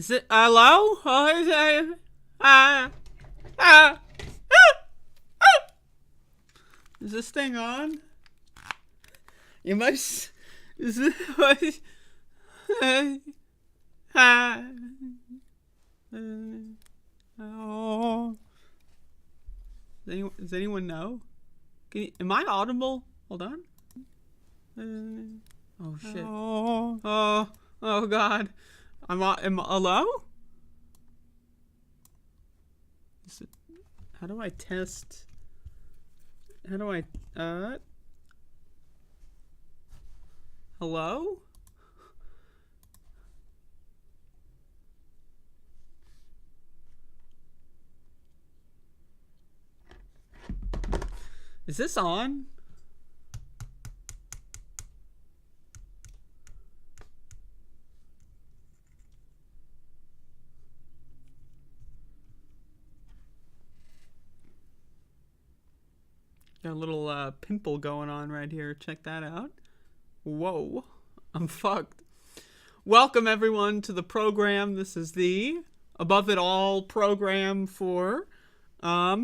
Is it hello? Oh, is it, ah, ah, is this thing on? You must. Is it? Oh. Does anyone know? Am I audible? Hold on. Oh shit. Oh god. Hello? How do I test? How do I hello? Is this on? Got a little pimple going on right here. Check that out. Whoa. I'm fucked. Welcome everyone to the program. This is the Above It All program for I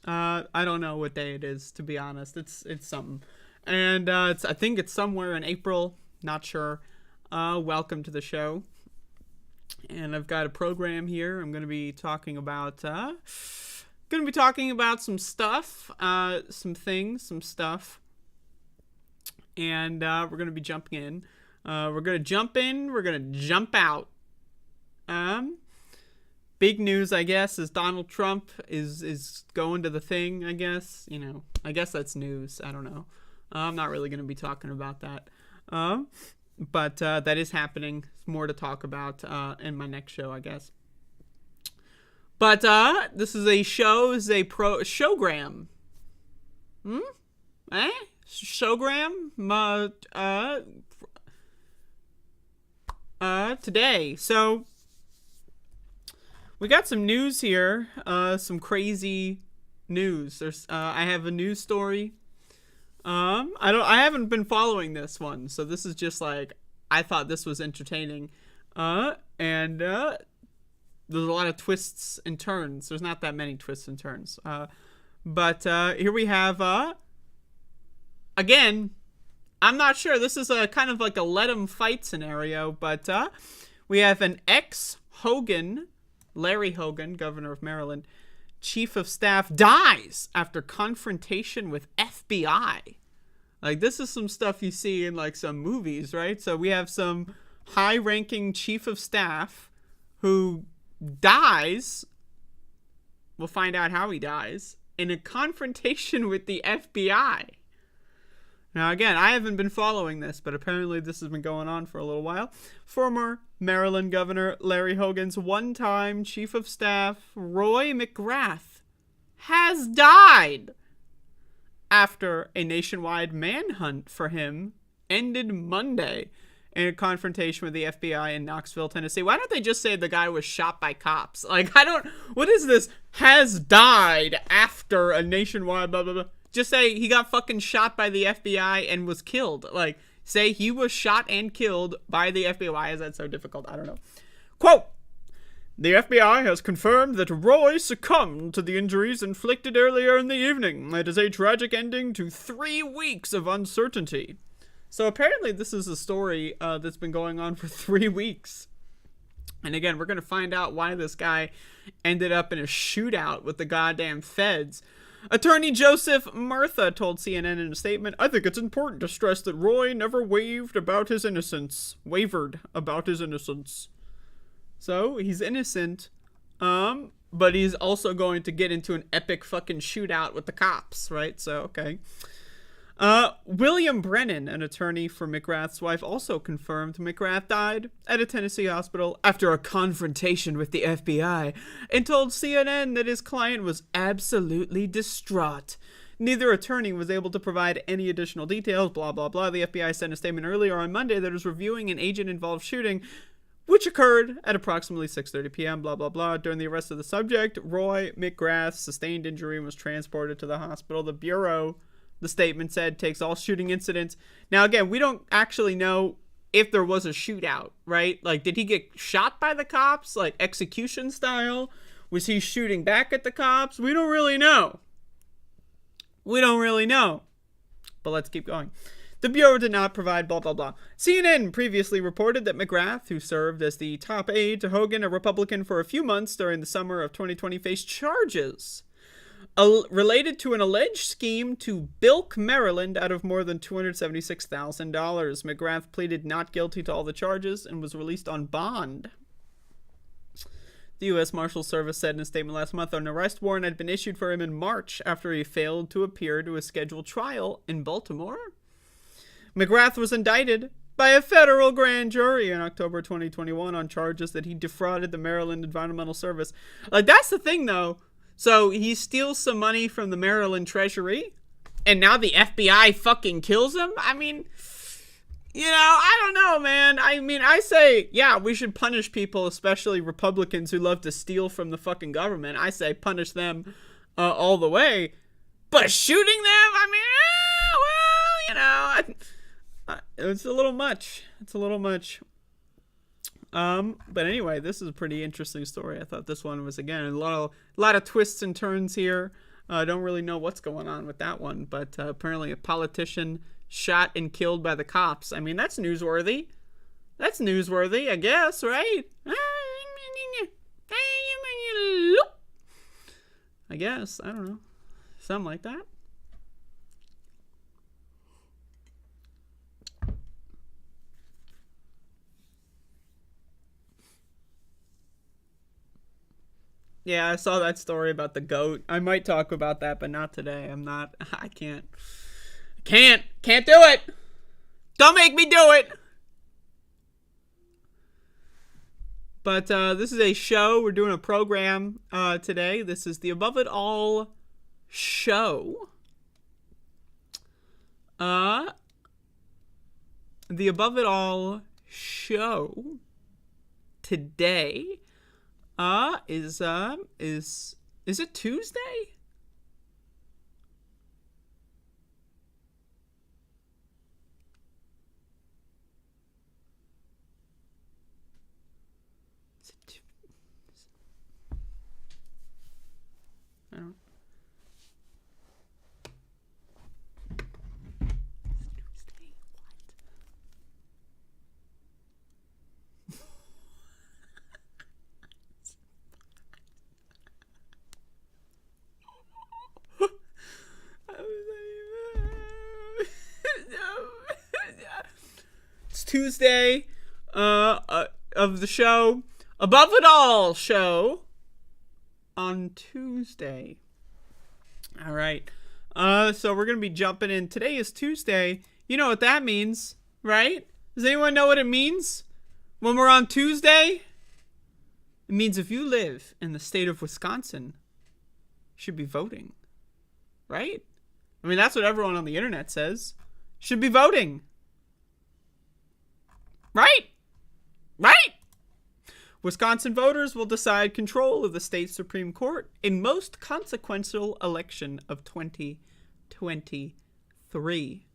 don't know what day it is, to be honest. It's something. And I think it's somewhere in April, not sure. Welcome to the show. And I've got a program here. I'm going to be talking about some stuff, some things, some stuff. And we're going to be jumping in. We're going to jump in, we're going to jump out. Big news, I guess, is Donald Trump is going to the thing, I guess. You know, I guess that's news. I don't know. I'm not really going to be talking about that. But that is happening. More to talk about in my next show, I guess. But this is a show, is a showgram. Showgram? Today. So we got some news here, some crazy news. I have a news story. I haven't been following this one, so this is just like, I thought this was entertaining. And there's a lot of twists and turns. There's not that many twists and turns. But here we have, again, I'm not sure. This is a kind of like a let 'em fight scenario, but we have an ex-Hogan, Larry Hogan, governor of Maryland, chief of staff, dies after confrontation with FBI. Like, this is some stuff you see in like some movies, right? So we have some high-ranking chief of staff who dies. We'll find out how he dies in a confrontation with the FBI. Now, again, I haven't been following this, but apparently this has been going on for a little while. Former Maryland Governor Larry Hogan's one-time chief of staff, Roy McGrath, has died after a nationwide manhunt for him ended Monday in a confrontation with the FBI in Knoxville, Tennessee. Why don't they just say the guy was shot by cops? Like, what is this? Has died after a nationwide blah, blah, blah. Just say he got fucking shot by the FBI and was killed. Like, say he was shot and killed by the FBI. Why is that so difficult? I don't know. Quote, the FBI has confirmed that Roy succumbed to the injuries inflicted earlier in the evening. It is a tragic ending to 3 weeks of uncertainty. So apparently this is a story that's been going on for 3 weeks. And again, we're going to find out why this guy ended up in a shootout with the goddamn feds. Attorney Joseph Murtha told CNN in a statement, I think it's important to stress that Roy never wavered about his innocence. So, he's innocent, but he's also going to get into an epic fucking shootout with the cops, right? So, okay. William Brennan, an attorney for McGrath's wife, also confirmed McGrath died at a Tennessee hospital after a confrontation with the FBI and told CNN that his client was absolutely distraught. Neither attorney was able to provide any additional details, blah, blah, blah. The FBI sent a statement earlier on Monday that it was reviewing an agent-involved shooting, which occurred at approximately 6:30 p.m., blah, blah, blah. During the arrest of the subject, Roy McGrath sustained injury and was transported to the hospital. The Bureau, the statement said, takes all shooting incidents. Now, again, we don't actually know if there was a shootout, right? Like, did he get shot by the cops, like execution style? Was he shooting back at the cops? We don't really know. We don't really know. But let's keep going. The Bureau did not provide blah, blah, blah. CNN previously reported that McGrath, who served as the top aide to Hogan, a Republican, for a few months during the summer of 2020, faced charges related to an alleged scheme to bilk Maryland out of more than $276,000. McGrath pleaded not guilty to all the charges and was released on bond. The U.S. Marshal Service said in a statement last month an arrest warrant had been issued for him in March after he failed to appear to a scheduled trial in Baltimore. McGrath was indicted by a federal grand jury in October 2021 on charges that he defrauded the Maryland Environmental Service. Like, that's the thing, though. So he steals some money from the Maryland Treasury, and now the FBI fucking kills him? I mean, you know, I don't know, man. I mean, I say, yeah, we should punish people, especially Republicans who love to steal from the fucking government. I say punish them all the way. But shooting them? I mean, well, you know, it's a little much. It's a little much. But anyway, this is a pretty interesting story. I thought this one was, again, a lot of twists and turns here. I don't really know what's going on with that one, but apparently a politician shot and killed by the cops. I mean, that's newsworthy. That's newsworthy, I guess, right? I guess. I don't know. Something like that. Yeah, I saw that story about the goat. I might talk about that, but not today. I can't do it. Don't make me do it. But this is a show. We're doing a program today. This is the Above It All show. The Above It All show today is it Tuesday? I don't. It's Tuesday of the show Above It All show on Tuesday. All right. So we're going to be jumping in. Today is Tuesday. You know what that means, right? Does anyone know what it means when we're on Tuesday? It means if you live in the state of Wisconsin, you should be voting, right? I mean, that's what everyone on the internet says. Should be voting. Right? Right? Wisconsin voters will decide control of the state Supreme Court in most consequential election of 2023.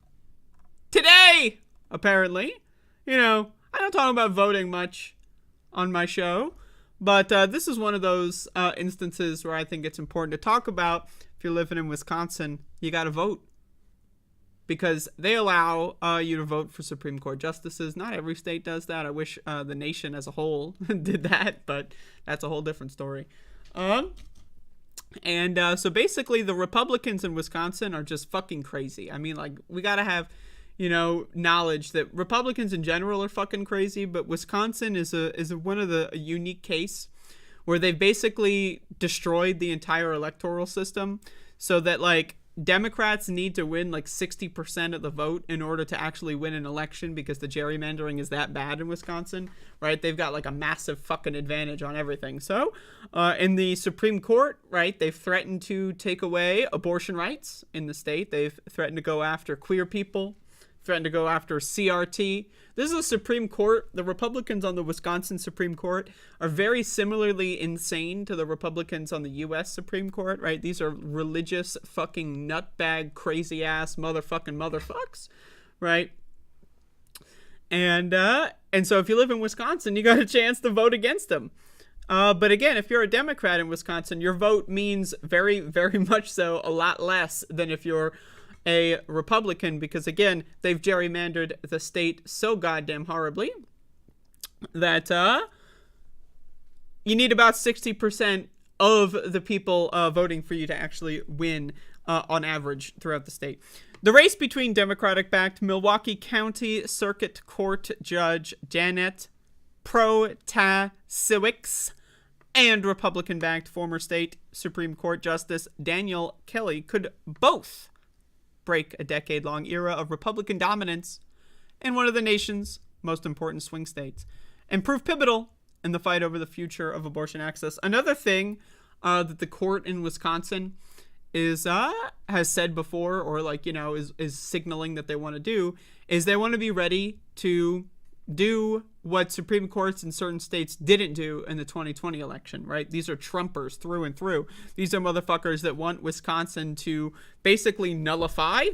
Today, apparently. You know, I don't talk about voting much on my show, but this is one of those instances where I think it's important to talk about. If you're living in Wisconsin, you got to vote. Because they allow you to vote for Supreme Court justices. Not every state does that. I wish the nation as a whole did that, but that's a whole different story. So basically, the Republicans in Wisconsin are just fucking crazy. I mean, like, we got to have, you know, knowledge that Republicans in general are fucking crazy, but Wisconsin is one of a unique case where they've basically destroyed the entire electoral system so that, like, Democrats need to win like 60% of the vote in order to actually win an election because the gerrymandering is that bad in Wisconsin, right? They've got like a massive fucking advantage on everything. So in the Supreme Court, right, they've threatened to take away abortion rights in the state. They've threatened to go after queer people, threatened to go after CRT. This is a Supreme Court. The Republicans on the Wisconsin Supreme Court are very similarly insane to the Republicans on the U.S. Supreme Court, right? These are religious fucking nutbag, crazy-ass motherfucking motherfucks, right? And so if you live in Wisconsin, you got a chance to vote against him. But again, if you're a Democrat in Wisconsin, your vote means very, very much so a lot less than if you're a Republican, because again, they've gerrymandered the state so goddamn horribly that you need about 60% of the people voting for you to actually win on average throughout the state. The race between Democratic-backed Milwaukee County Circuit Court Judge Janet Protasiewicz and Republican-backed former state Supreme Court Justice Daniel Kelly could both break a decade-long era of Republican dominance in one of the nation's most important swing states and prove pivotal in the fight over the future of abortion access. Another thing that the court in Wisconsin has said before, or is signaling that they want to do, is they want to be ready to do what Supreme Courts in certain states didn't do in the 2020 election, right? These are Trumpers through and through. These are motherfuckers that want Wisconsin to basically nullify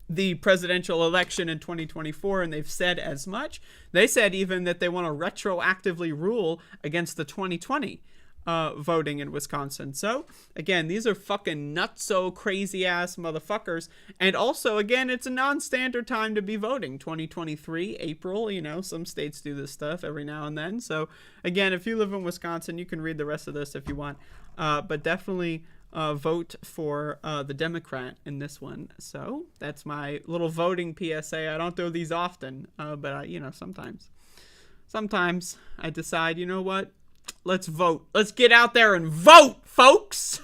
the presidential election in 2024, and they've said as much. They said even that they want to retroactively rule against the 2020 voting in Wisconsin. So again, these are fucking nutso crazy ass motherfuckers. And also, again, it's a non-standard time to be voting. 2023 April, some states do this stuff every now and then. So again, if you live in Wisconsin, you can read the rest of this if you want, but definitely vote for the Democrat in this one. So that's my little voting PSA. I don't do these often, but I, sometimes I decide, you know what? Let's vote. Let's get out there and vote, folks.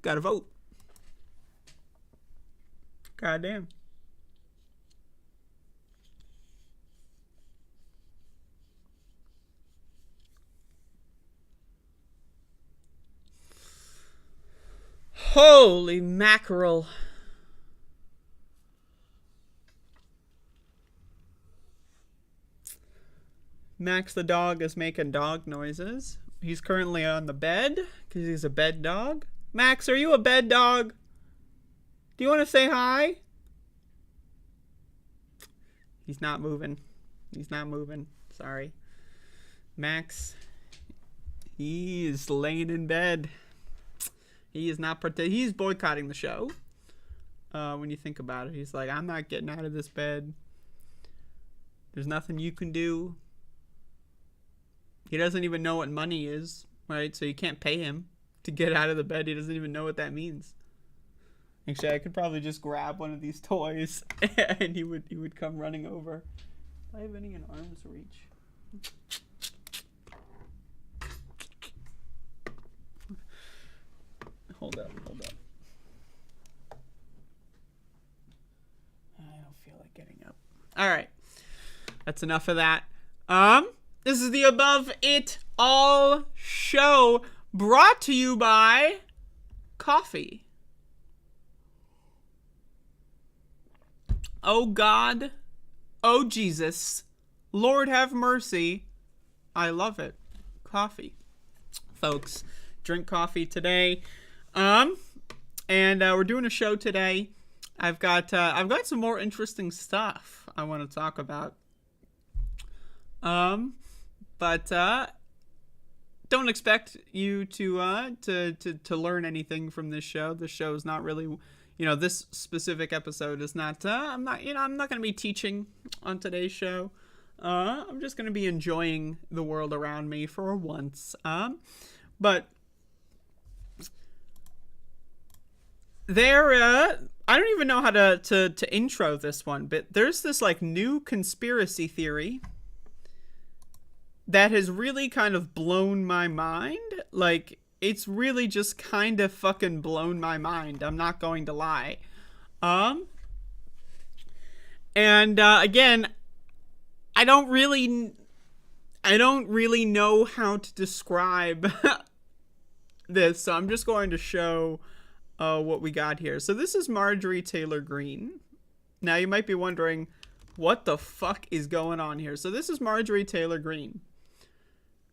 Gotta vote. Goddamn. Holy mackerel. Max the dog is making dog noises. He's currently on the bed because he's a bed dog. Max, are you a bed dog? Do you want to say hi? He's not moving. He's not moving. Sorry. Max, he is laying in bed. He is not he's boycotting the show. When you think about it, he's like, I'm not getting out of this bed. There's nothing you can do. He doesn't even know what money is, right? So you can't pay him to get out of the bed. He doesn't even know what that means. Actually, I could probably just grab one of these toys and he would come running over. Do I have any in arm's reach? Hold up. I don't feel like getting up. All right. That's enough of that. This is the Above It All show, brought to you by coffee. Oh God, oh Jesus, Lord have mercy, I love it. Coffee, folks, drink coffee today. And we're doing a show today. I've got some more interesting stuff I want to talk about. But don't expect you to learn anything from this show. This show is not really, this specific episode is not. I'm not going to be teaching on today's show. I'm just going to be enjoying the world around me for once. But I don't even know how to intro this one, but there's this new conspiracy theory that has really kind of blown my mind. It's really just kind of fucking blown my mind. I'm not going to lie. Again, I don't really know how to describe this, so I'm just going to show what we got here. So this is Marjorie Taylor Greene. Now you might be wondering, what the fuck is going on here? So this is Marjorie Taylor Greene,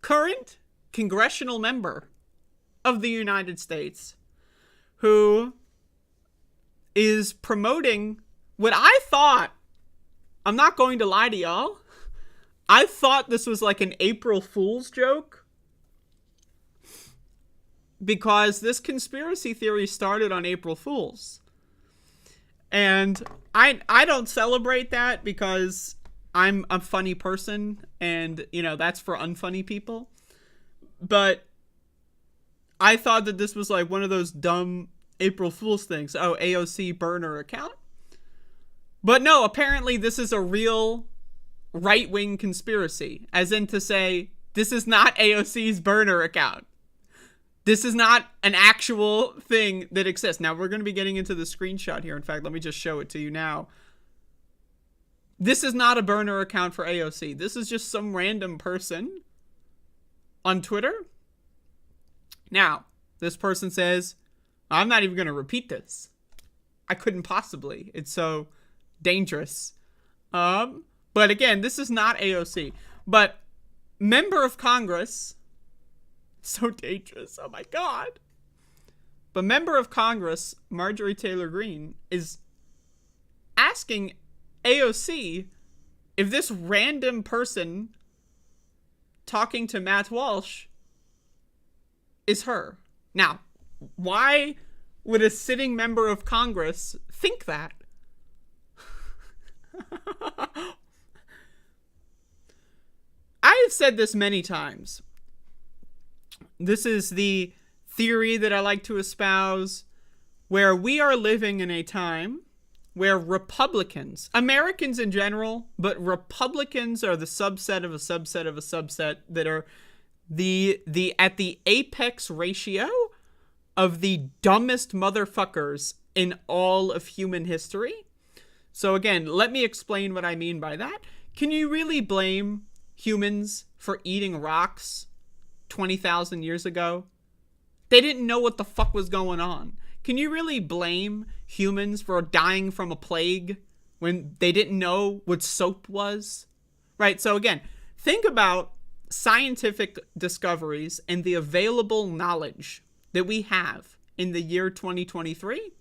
current congressional member of the United States, who is promoting what I thought, I'm not going to lie to y'all, I thought this was like an April Fool's joke, because this conspiracy theory started on April Fool's. And I don't celebrate that because I'm a funny person, and, you know, that's for unfunny people. But I thought that this was like one of those dumb April Fool's things. Oh, AOC burner account. But no, apparently this is a real right-wing conspiracy. As in to say, this is not AOC's burner account. This is not an actual thing that exists. Now, we're going to be getting into the screenshot here. In fact, let me just show it to you now. This is not a burner account for AOC. This is just some random person on Twitter. Now, this person says, I'm not even going to repeat this. I couldn't possibly. It's so dangerous. But again, this is not AOC. But member of Congress... So dangerous. Oh my God. But member of Congress, Marjorie Taylor Greene, is asking AOC if this random person talking to Matt Walsh is her. Now, why would a sitting member of Congress think that? I have said this many times. This is the theory that I like to espouse, where we are living in a time where Republicans, Americans in general, but Republicans are the subset of a subset of a subset that are the at the apex ratio of the dumbest motherfuckers in all of human history. So again, let me explain what I mean by that. Can you really blame humans for eating rocks 20,000 years ago? They didn't know what the fuck was going on. Can you really blame humans for dying from a plague when they didn't know what soap was? Right? So again, think about scientific discoveries and the available knowledge that we have in the year 2023.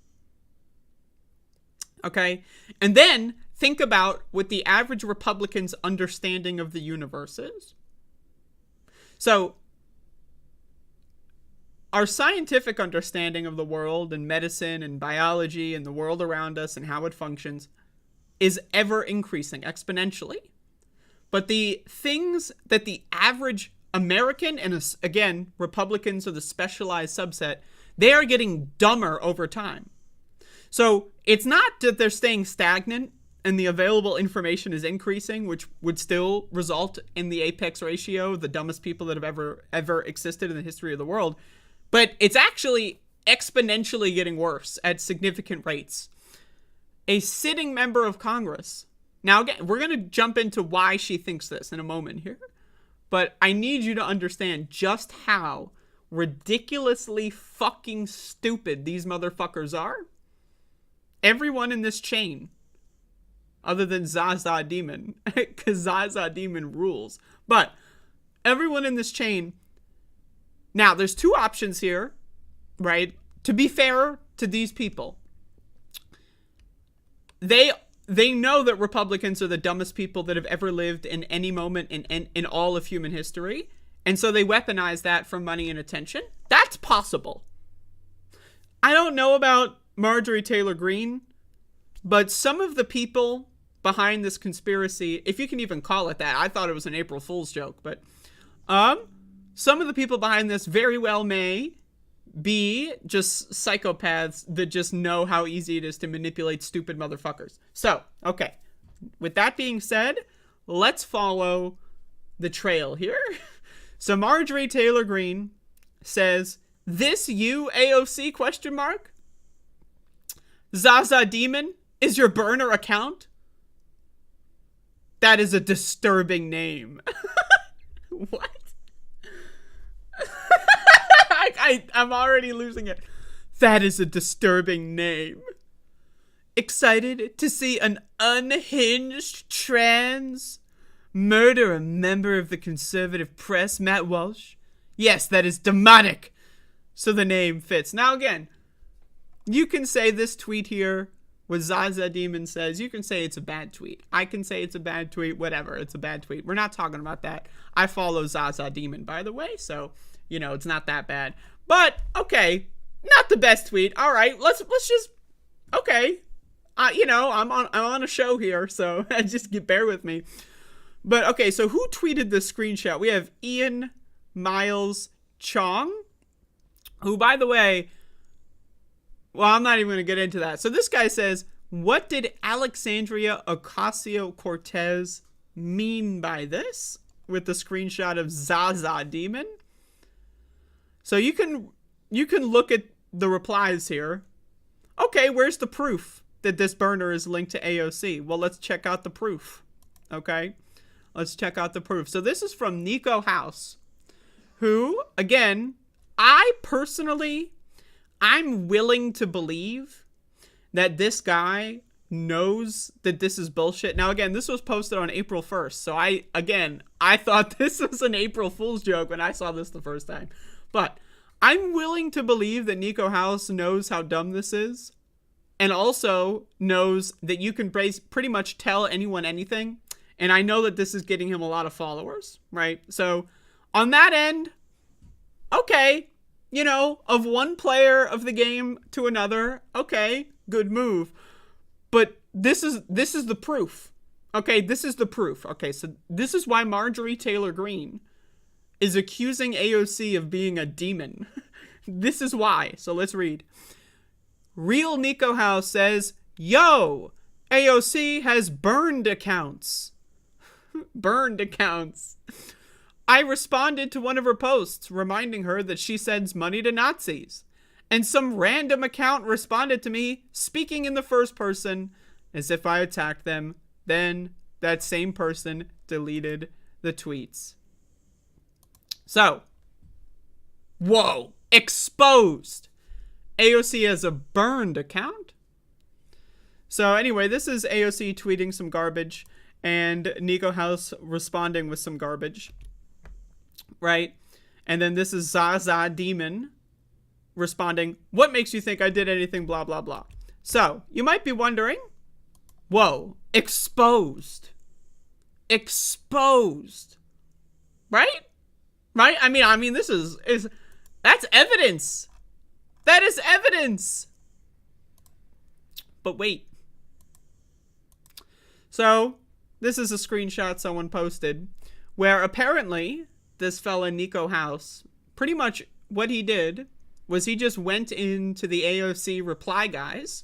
Okay? And then think about what the average Republican's understanding of the universe is. So, our scientific understanding of the world and medicine and biology and the world around us and how it functions is ever increasing exponentially. But the things that the average American, and again, Republicans are the specialized subset, they are getting dumber over time. So it's not that they're staying stagnant and the available information is increasing, which would still result in the apex ratio, the dumbest people that have ever existed in the history of the world. But it's actually exponentially getting worse at significant rates. A sitting member of Congress. Now, again, we're going to jump into why she thinks this in a moment here. But I need you to understand just how ridiculously fucking stupid these motherfuckers are. Everyone in this chain, other than Zaza Demon, because Zaza Demon rules. But everyone in this chain... Now, there's two options here, right? To be fair to these people, they know that Republicans are the dumbest people that have ever lived in any moment in all of human history, and so they weaponize that for money and attention. That's possible. I don't know about Marjorie Taylor Greene, but some of the people behind this conspiracy, if you can even call it that, I thought it was an April Fool's joke, but some of the people behind this very well may be just psychopaths that just know how easy it is to manipulate stupid motherfuckers. So, okay. With that being said, let's follow the trail here. So Marjorie Taylor Greene says, "This you, AOC, question mark? Zaza Demon is your burner account? That is a disturbing name." What? I'm already losing it. That is a disturbing name. Excited to see an unhinged trans murder a member of the conservative press, Matt Walsh? Yes, that is demonic. So the name fits. Now again, You can say this tweet here, what Zaza Demon says, you can say it's a bad tweet. I can say it's a bad tweet, whatever. It's a bad tweet. We're not talking about that. I follow Zaza Demon, by the way, so, you know, it's not that bad. But, okay, not the best tweet. All right, let's just, okay. You know, I'm on a show here, so just bear with me. But, okay, so who tweeted this screenshot? We have Ian Miles Chong, who, by the way, well, I'm not even going to get into that. So this guy says, what did Alexandria Ocasio-Cortez mean by this? With the screenshot of Zaza Demon. So you can look at the replies here. Okay, where's the proof that this burner is linked to AOC? Well, let's check out the proof. Okay, let's check out the proof. So this is from Nico House, who, again, I'm willing to believe that this guy knows that this is bullshit. Now, again, this was posted on April 1st. So I thought this was an April Fool's joke when I saw this the first time. But I'm willing to believe that Nico House knows how dumb this is. And also knows that you can pretty much tell anyone anything. And I know that this is getting him a lot of followers, right? So on that end, okay. You know, of one player of the game to another, okay, good move. But this is the proof. Okay, this is the proof. Okay, so this is why Marjorie Taylor Greene is accusing AOC of being a demon. This is why. So let's read. Real Nico House says, yo, AOC has burned accounts. Burned accounts. I responded to one of her posts, reminding her that she sends money to Nazis. And some random account responded to me, speaking in the first person, as if I attacked them. Then that same person deleted the tweets. So, whoa, exposed. AOC has a burned account. So anyway, this is AOC tweeting some garbage and Nico House responding with some garbage. Right? And then this is Zaza Demon responding, what makes you think I did anything, blah, blah, blah. So, you might be wondering, whoa, exposed. Exposed. Right? Right? I mean, this is that's evidence. That is evidence. But wait. So, this is a screenshot someone posted where apparently this fella Nico House, pretty much what he did was he just went into the AOC reply guys,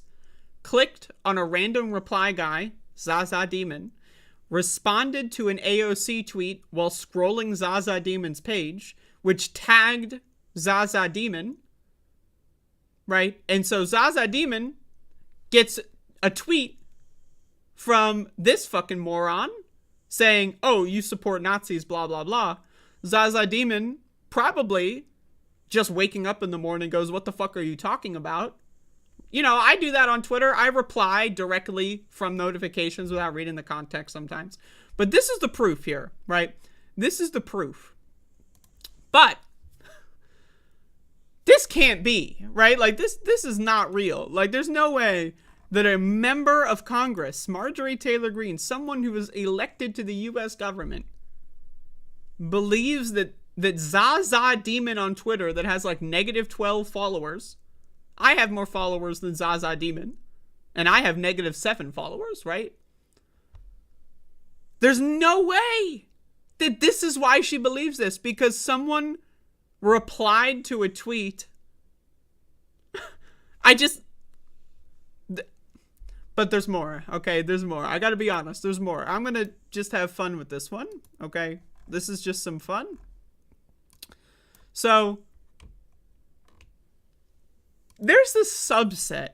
clicked on a random reply guy, Zaza Demon, responded to an AOC tweet while scrolling Zaza Demon's page, which tagged Zaza Demon, right? And so Zaza Demon gets a tweet from this fucking moron saying, oh, you support Nazis, blah, blah, blah. Zaza Demon probably just waking up in the morning goes, what the fuck are you talking about? You know, I do that on Twitter. I reply directly from notifications without reading the context sometimes. But this is the proof here, right? This is the proof. But this can't be, right? Like, this is not real. Like, there's no way that a member of Congress, Marjorie Taylor Greene, someone who was elected to the U.S. government, believes that Zaza Demon on Twitter that has like negative 12 followers. I have more followers than Zaza Demon. And I have negative 7 followers, right? There's no way that this is why she believes this. Because someone replied to a tweet. But there's more. Okay, there's more. I gotta be honest. There's more. I'm gonna just have fun with this one. Okay? This is just some fun. So, there's this subset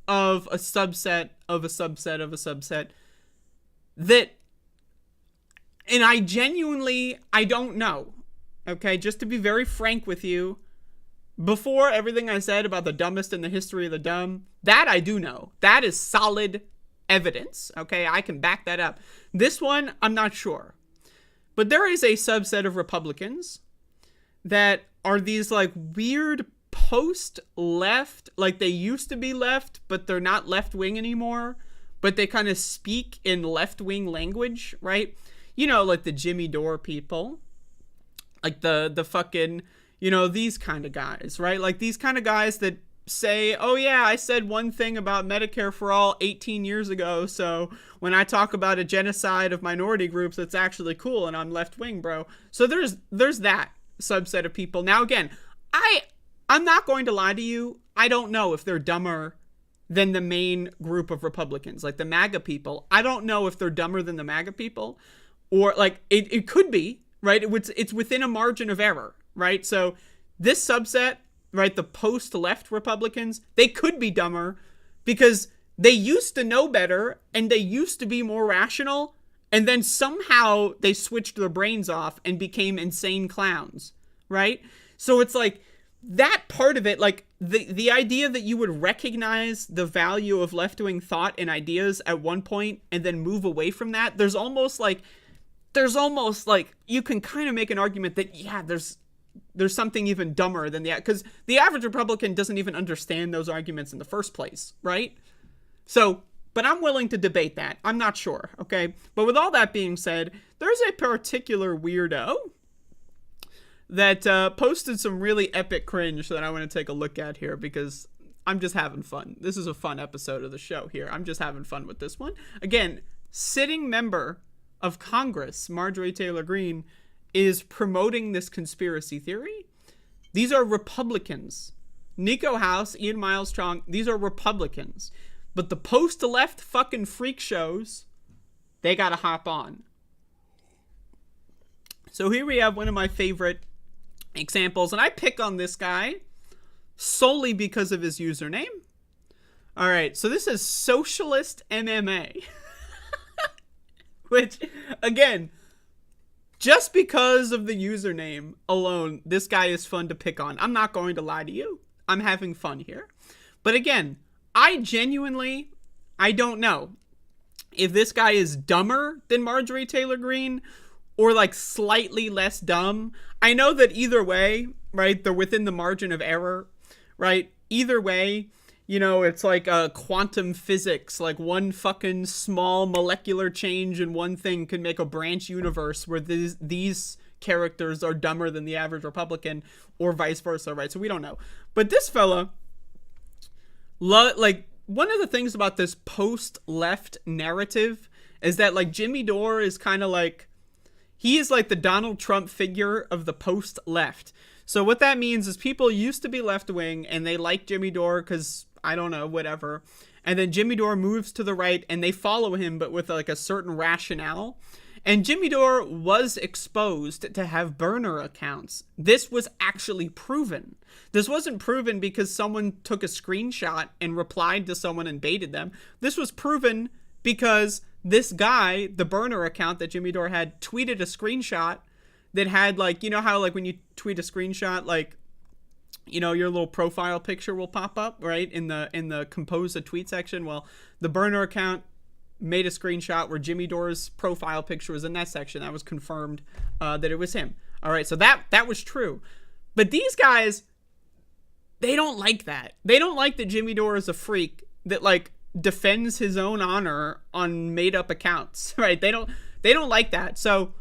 of a subset of a subset of a subset that, and I don't know. Okay, just to be very frank with you, before everything I said about the dumbest in the history of the dumb, that I do know. That is solid evidence. Okay, I can back that up. This one, I'm not sure. But there is a subset of Republicans that are these like weird post-left, like they used to be left, but they're not left-wing anymore, but they kind of speak in left-wing language, right? You know, like the Jimmy Dore people, like the fucking, you know, these kind of guys, right? Like these kind of guys that say, oh yeah, I said one thing about Medicare for all 18 years ago, so when I talk about a genocide of minority groups, it's actually cool and I'm left-wing, bro. So there's that subset of people. Now again, I'm not going to lie to you, I don't know if they're dumber than the main group of Republicans, like the MAGA people. I don't know if they're dumber than the MAGA people, or like it could be, right? It's within a margin of error, right? So this subset, right, the post-left Republicans, they could be dumber because they used to know better and they used to be more rational, and then somehow they switched their brains off and became insane clowns, right? So it's like that part of it, like the idea that you would recognize the value of left-wing thought and ideas at one point and then move away from that, there's almost like you can kind of make an argument that, yeah, there's something even dumber than that, because the average Republican doesn't even understand those arguments in the first place, right? So, but I'm willing to debate that. I'm not sure, okay? But with all that being said, there's a particular weirdo that posted some really epic cringe that I want to take a look at here, because I'm just having fun. This is a fun episode of the show here. I'm just having fun with this one. Again, sitting member of Congress, Marjorie Taylor Greene, is promoting this conspiracy theory. These are Republicans. Nico House, Ian Miles Chong, these are Republicans. But the post-left fucking freak shows, they gotta hop on. So here we have one of my favorite examples, and I pick on this guy solely because of his username. All right, so this is Socialist MMA. Which, again, just because of the username alone, this guy is fun to pick on. I'm not going to lie to you. I'm having fun here. But again, I don't know if this guy is dumber than Marjorie Taylor Greene or like slightly less dumb. I know that either way, right, they're within the margin of error, right? Either way, you know, it's like quantum physics, like one fucking small molecular change in one thing can make a branch universe where these characters are dumber than the average Republican, or vice versa, right? So we don't know. But this fella, like, one of the things about this post-left narrative is that, like, Jimmy Dore is kind of like, he is like the Donald Trump figure of the post-left. So what that means is people used to be left-wing and they like Jimmy Dore because, I don't know, whatever. And then Jimmy Dore moves to the right and they follow him, but with like a certain rationale. And Jimmy Dore was exposed to have burner accounts. This was actually proven. This wasn't proven because someone took a screenshot and replied to someone and baited them. This was proven because this guy, the burner account that Jimmy Dore had, tweeted a screenshot that had, like, you know how, like, when you tweet a screenshot, like, you know, your little profile picture will pop up, right, in the compose a tweet section. Well, the burner account made a screenshot where Jimmy Dore's profile picture was in that section. That was confirmed that it was him. All right, so that was true. But these guys, they don't like that. They don't like that Jimmy Dore is a freak that, like, defends his own honor on made-up accounts, right? They don't like that. So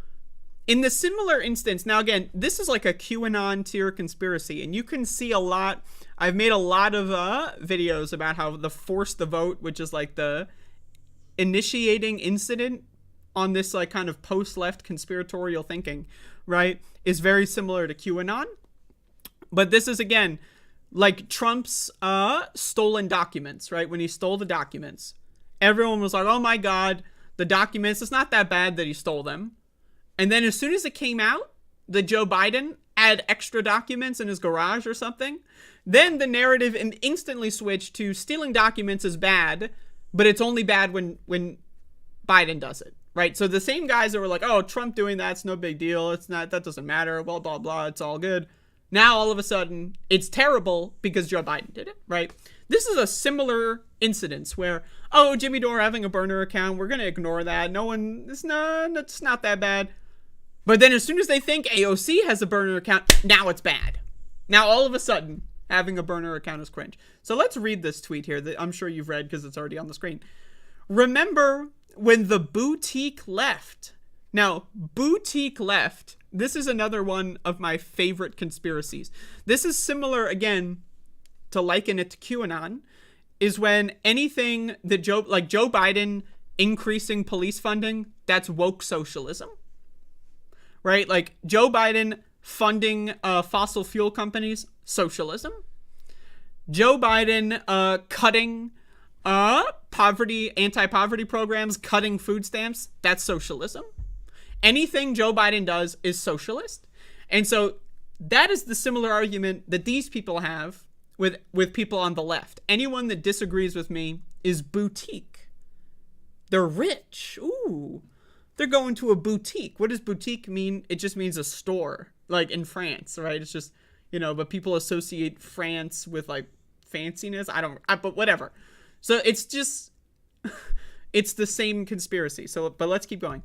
in the similar instance, now again, this is like a QAnon tier conspiracy, and you can see a lot. I've made a lot of videos about how the force the vote, which is like the initiating incident on this like kind of post-left conspiratorial thinking, right, is very similar to QAnon. But this is, again, like Trump's stolen documents, right? When he stole the documents, everyone was like, oh my God, the documents, it's not that bad that he stole them. And then as soon as it came out that Joe Biden had extra documents in his garage or something, then the narrative instantly switched to stealing documents is bad, but it's only bad when Biden does it, right? So the same guys that were like, oh, Trump doing that's no big deal. It's not, that doesn't matter. Blah, blah, blah. It's all good. Now, all of a sudden, it's terrible because Joe Biden did it, right? This is a similar incidence where, oh, Jimmy Dore having a burner account, we're going to ignore that. It's not that bad. But then as soon as they think AOC has a burner account, now it's bad. Now, all of a sudden, Having a burner account is cringe. So let's read this tweet here that I'm sure you've read because it's already on the screen. Remember when the boutique left? Now, boutique left. This is another one of my favorite conspiracies. This is similar, again, to liken it to QAnon, is when anything that Joe Biden increasing police funding, that's woke socialism. Right? Like Joe Biden funding fossil fuel companies, socialism. Joe Biden cutting anti-poverty programs, cutting food stamps, that's socialism. Anything Joe Biden does is socialist. And so that is the similar argument that these people have with people on the left. Anyone that disagrees with me is boutique. They're rich. Ooh. They're going to a boutique. What does boutique mean? It just means a store, like in France, right? It's just, but people associate France with like fanciness. But whatever. So it's just, it's the same conspiracy. But let's keep going.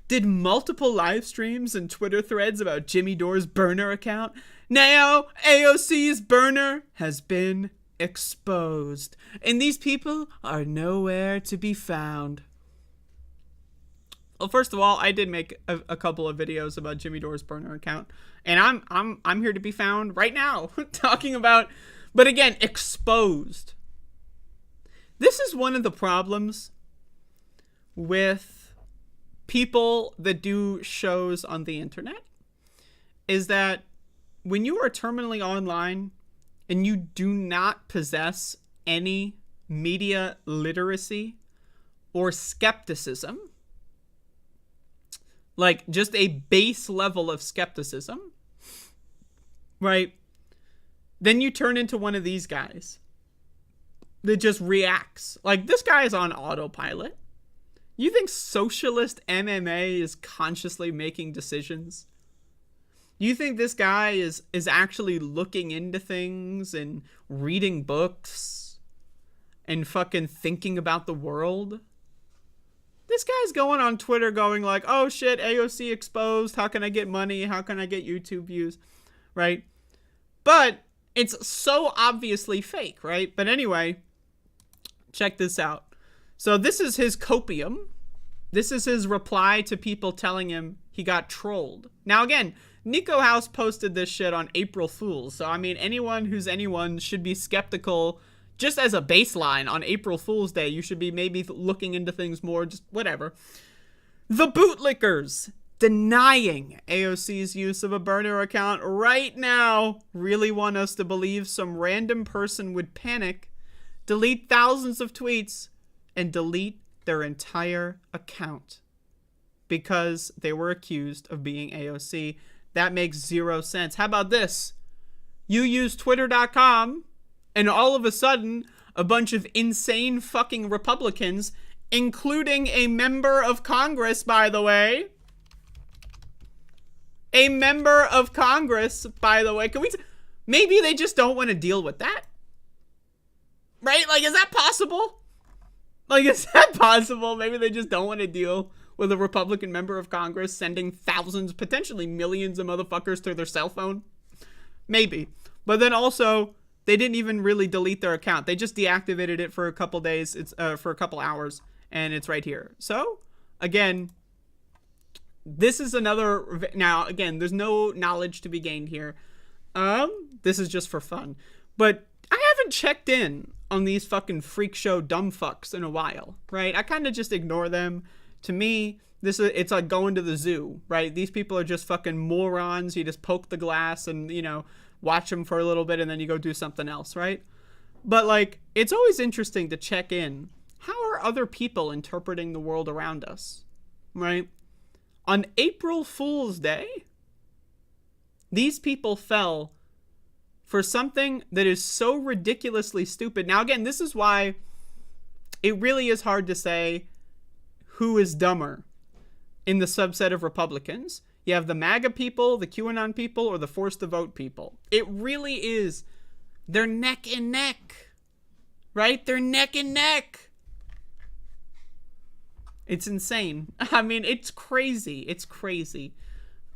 Did multiple live streams and Twitter threads about Jimmy Dore's burner account. Now AOC's burner has been exposed. And these people are nowhere to be found. Well, first of all, I did make a couple of videos about Jimmy Dore's burner account. And I'm here to be found right now talking about, but again, exposed. This is one of the problems with people that do shows on the internet, is that when you are terminally online and you do not possess any media literacy or skepticism, like just a base level of skepticism, right? Then you turn into one of these guys that just reacts. Like, this guy is on autopilot. You think socialist MMA is consciously making decisions? You think this guy is actually looking into things and reading books and fucking thinking about the world? This guy's going on Twitter going like, oh shit, AOC exposed. How can I get money? How can I get YouTube views? Right? But it's so obviously fake, right? But anyway, check this out. So this is his copium. This is his reply to people telling him he got trolled. Now again, Nico House posted this shit on April Fool's. So I mean, anyone who's anyone should be skeptical just as a baseline on April Fool's Day. You should be maybe looking into things more, just whatever. The bootlickers denying AOC's use of a burner account right now really want us to believe some random person would panic, delete thousands of tweets, and delete their entire account because they were accused of being AOC. That makes zero sense. How about this? You use twitter.com and all of a sudden a bunch of insane fucking Republicans, including a member of Congress, by the way. A member of Congress, by the way. Maybe they just don't want to deal with that. Right? Like, is that possible? Like, is that possible? Maybe they just don't want to deal with a Republican member of Congress sending thousands, potentially millions of motherfuckers to their cell phone. Maybe. But then also, they didn't even really delete their account. They just deactivated it for a couple days. It's for a couple hours, and it's right here. So, again, this is another. Now, again, there's no knowledge to be gained here. This is just for fun. But I haven't checked in on these fucking freak show dumb fucks in a while, right? I kind of just ignore them. To me, it's like going to the zoo, right? These people are just fucking morons. You just poke the glass and, watch them for a little bit and then you go do something else, right? But like, it's always interesting to check in. How are other people interpreting the world around us, right? On April Fool's Day, these people fell for something that is so ridiculously stupid. Now, again, this is why it really is hard to say who is dumber in the subset of Republicans. You have the MAGA people, the QAnon people, or the forced to vote people. It really is. They're neck and neck, right? They're neck and neck. It's insane. I mean, it's crazy. It's crazy.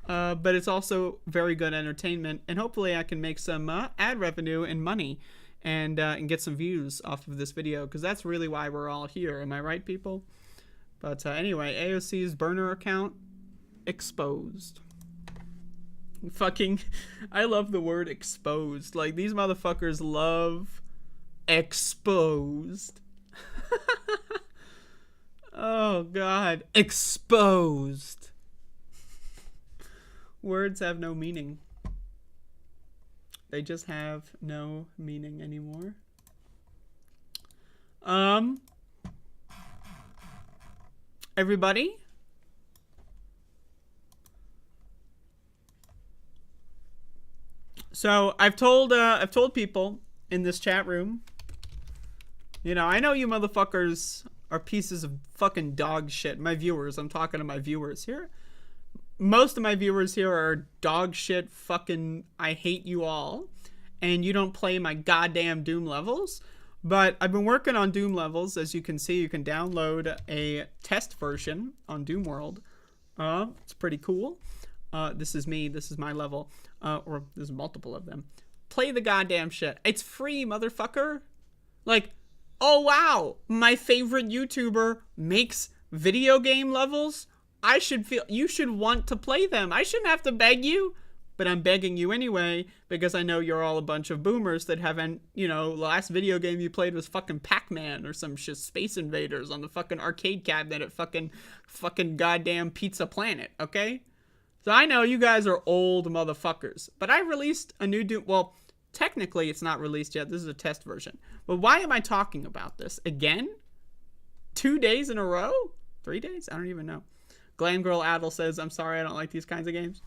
but it's also very good entertainment, and hopefully I can make some ad revenue and money, and get some views off of this video, because that's really why we're all here. Am I right, people? But anyway, AOC's burner account exposed. Fucking, I love the word exposed. Like, these motherfuckers love exposed. Oh god, exposed. Words have no meaning. They just have no meaning anymore. Everybody, so I've told people in this chat room, you know, I know you motherfuckers are pieces of fucking dog shit. My viewers, I'm talking to my viewers here. Most of my viewers here are dog shit, fucking, I hate you all, and you don't play my goddamn Doom levels. But I've been working on Doom levels. As you can see, you can download a test version on Doom World. It's pretty cool. This is me. This is my level. Or there's multiple of them. Play the goddamn shit. It's free, motherfucker. Like, oh wow, my favorite YouTuber makes video game levels. You should want to play them. I shouldn't have to beg you, but I'm begging you anyway, because I know you're all a bunch of boomers that haven't, you know, the last video game you played was fucking Pac-Man or some shit, Space Invaders on the fucking arcade cabinet at fucking goddamn Pizza Planet, okay? So I know you guys are old motherfuckers, but I released a new Doom. Well, technically it's not released yet. This is a test version. But why am I talking about this again? 2 days in a row? 3 days? I don't even know. Glam Girl Adel says, I'm sorry, I don't like these kinds of games.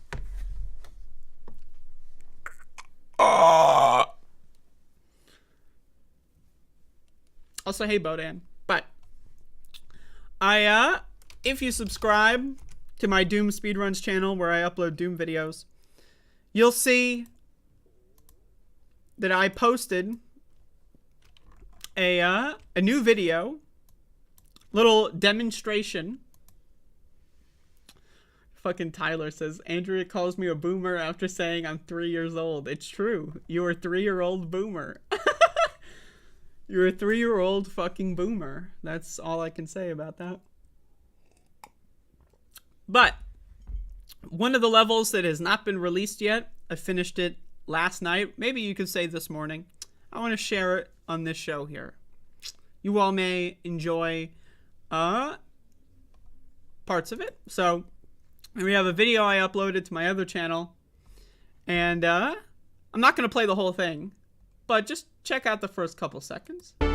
Also, hey, Bodan. But if you subscribe to my Doom Speedruns channel, where I upload Doom videos, you'll see that I posted a new video, little demonstration. Fucking Tyler says, Andrea calls me a boomer after saying I'm 3 years old. It's true. You're a 3-year-old boomer. You're a 3-year-old fucking boomer. That's all I can say about that. But one of the levels that has not been released yet, I finished it last night. Maybe you could say this morning. I want to share it on this show here. You all may enjoy parts of it. So we have a video I uploaded to my other channel, and I'm not going to play the whole thing, but just check out the first couple seconds. So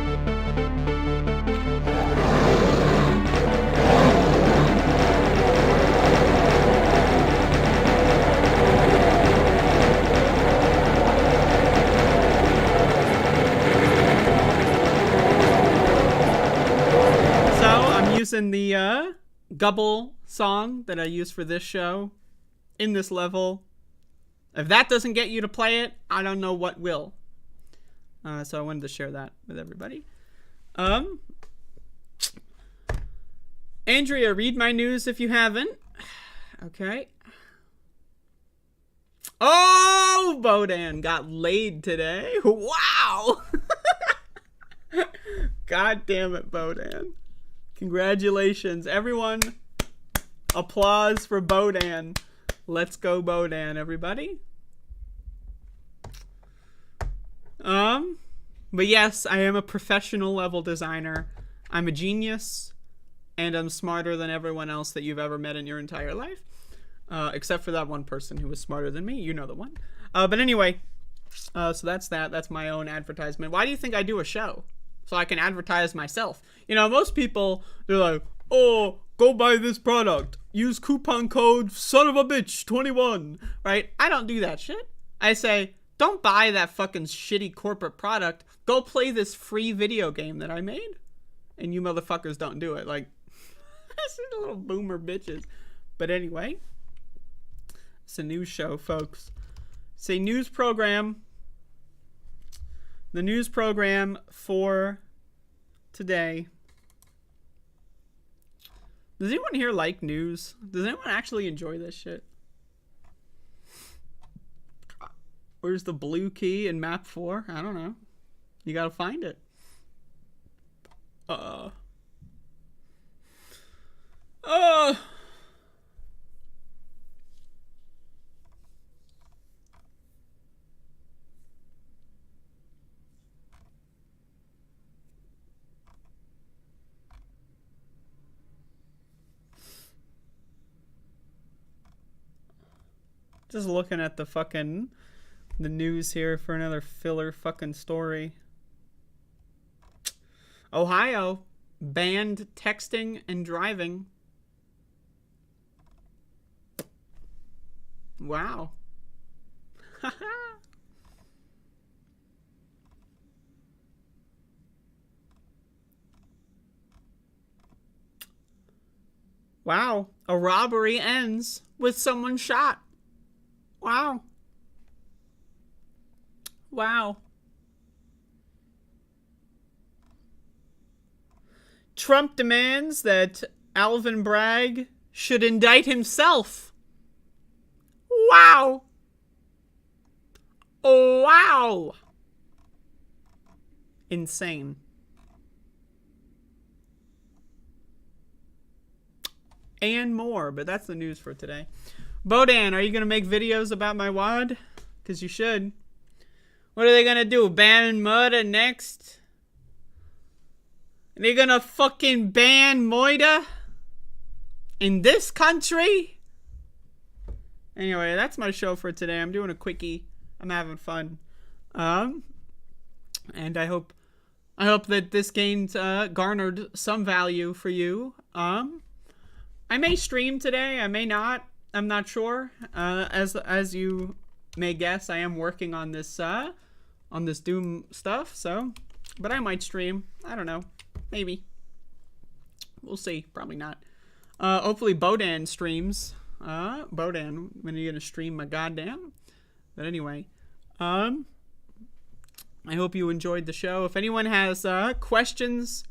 I'm using the Gubble song that I use for this show in this level. If that doesn't get you to play it, I don't know what will. So I wanted to share that with everybody. Andrea, read my news if you haven't. Okay. Oh, Bodan got laid today. Wow. God damn it, Bodan. Congratulations, everyone. Applause for Bodan. Let's go, Bodan, everybody. But yes, I am a professional level designer. I'm a genius, and I'm smarter than everyone else that you've ever met in your entire life. Except for that one person who was smarter than me. You know the one. But anyway, so that's that. That's my own advertisement. Why do you think I do a show? So I can advertise myself. You know, most people, they're like, oh, go buy this product. Use coupon code son of a bitch 21, right? I don't do that shit. I say, don't buy that fucking shitty corporate product. Go play this free video game that I made. And you motherfuckers don't do it. Like, this is little boomer bitches. But anyway, it's a news show, folks. It's a news program. The news program for today. Does anyone here like news? Does anyone actually enjoy this shit? Where's the blue key in map 4? I don't know. You gotta find it. Uh. Just looking at the news here for another filler fucking story. Ohio banned texting and driving. Wow. Wow. A robbery ends with someone shot. Wow. Wow. Trump demands that Alvin Bragg should indict himself. Wow. Wow. Insane. And more, but that's the news for today. Bodan, are you going to make videos about my WOD? Because you should. What are they going to do? Ban Moida next? Are they going to fucking ban Moida? In this country? Anyway, that's my show for today. I'm doing a quickie. I'm having fun. And I hope that this gained garnered some value for you. I may stream today. I may not. I'm not sure. As you may guess, I am working on this Doom stuff. So, but I might stream. I don't know. Maybe. We'll see. Probably not. Hopefully Bodan streams. Bodan, when are you gonna stream my goddamn? But anyway, I hope you enjoyed the show. If anyone has questions,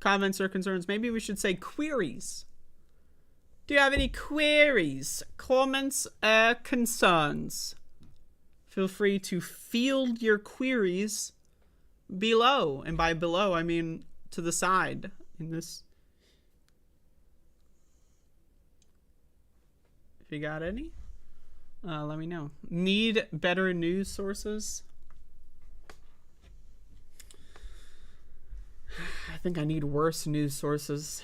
comments, or concerns, maybe we should say queries. Do you have any queries, comments, concerns? Feel free to field your queries below. And by below, I mean to the side in this. If you got any, let me know. Need better news sources? I think I need worse news sources.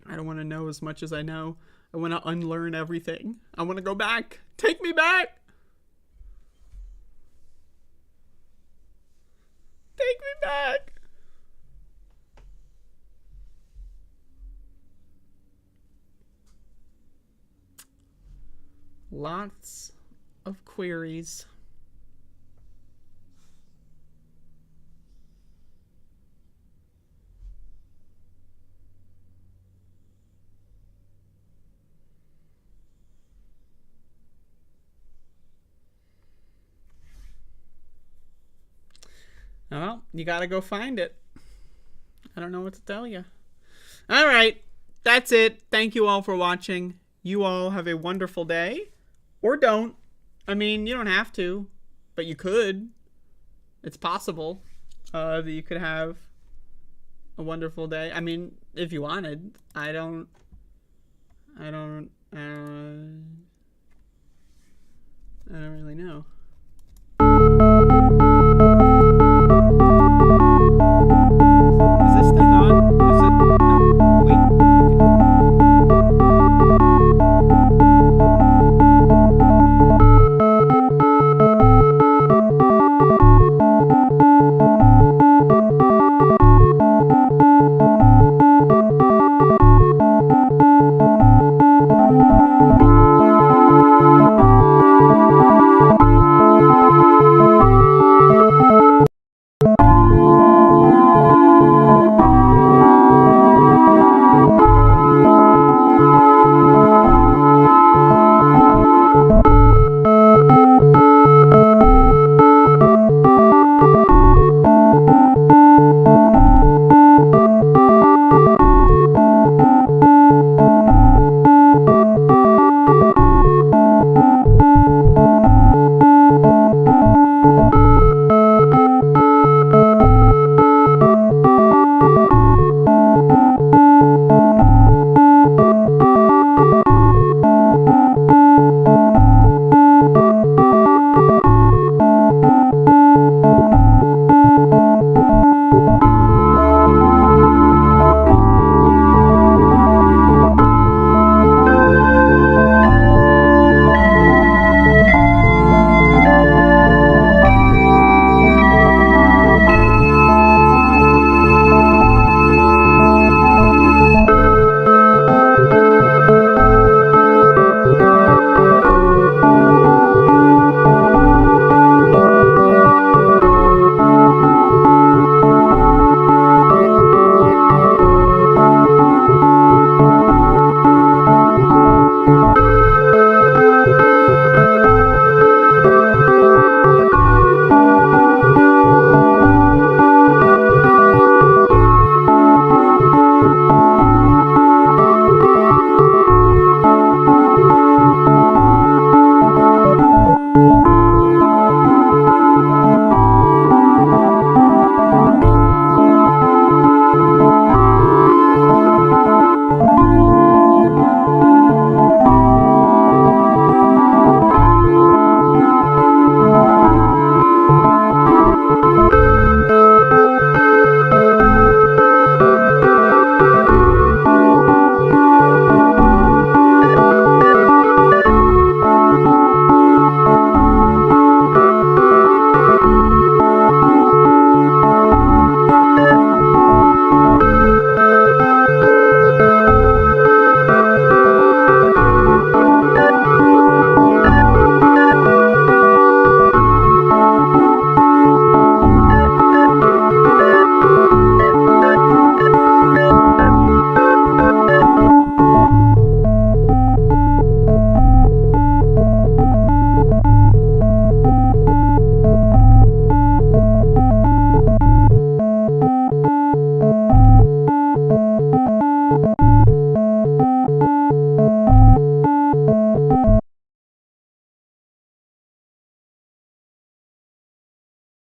I don't want to know as much as I know. I want to unlearn everything. I want to go back. Take me back. Take me back. Lots of queries. Well, you gotta go find it. I don't know what to tell you. All right, that's it. Thank you all for watching. You all have a wonderful day. Or don't. I mean, you don't have to, but you could. It's possible that you could have a wonderful day. I mean, if you wanted. I don't really know.